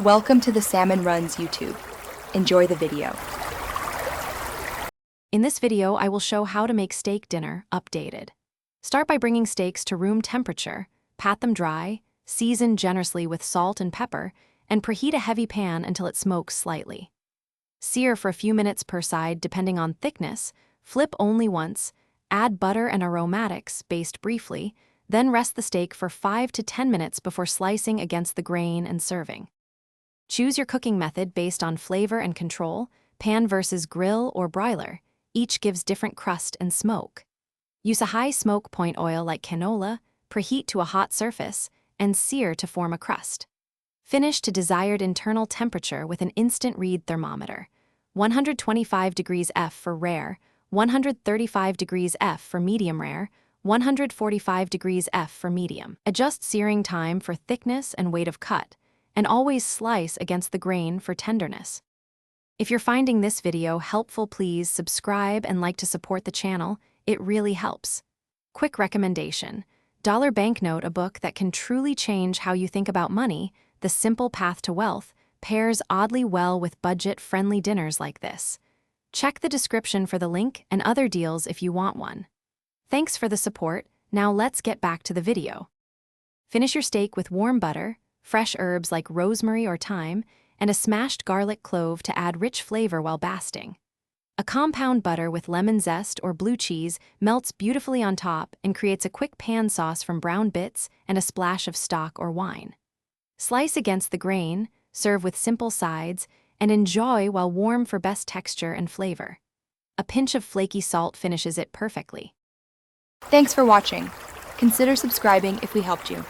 Welcome to the Salmon Runs YouTube. Enjoy the video. In this video, I will show how to make steak dinner updated. Start by bringing steaks to room temperature, pat them dry, season generously with salt and pepper, and preheat a heavy pan until it smokes slightly. Sear for a few minutes per side depending on thickness, flip only once, add butter and aromatics, baste briefly, then rest the steak for 5 to 10 minutes before slicing against the grain and serving. Choose your cooking method based on flavor and control, pan versus grill or broiler. Each gives different crust and smoke. Use a high smoke point oil like canola, preheat to a hot surface, and sear to form a crust. Finish to desired internal temperature with an instant read thermometer. 125 degrees F for rare, 135 degrees F for medium rare, 145 degrees F for medium. Adjust searing time for thickness and weight of cut, and always slice against the grain for tenderness. If you're finding this video helpful, please subscribe and like to support the channel. It really helps. Quick recommendation: Dollar Banknote, a book that can truly change how you think about money. The Simple Path to Wealth pairs oddly well with budget-friendly dinners like this. Check the description for the link and other deals if you want one. Thanks for the support. Now let's get back to the video. Finish your steak with warm butter, fresh herbs like rosemary or thyme, and a smashed garlic clove to add rich flavor while basting. A compound butter with lemon zest or blue cheese melts beautifully on top and creates a quick pan sauce from brown bits and a splash of stock or wine. Slice against the grain, serve with simple sides, and enjoy while warm for best texture and flavor. A pinch of flaky salt finishes it perfectly. Thanks for watching. Consider subscribing if we helped you.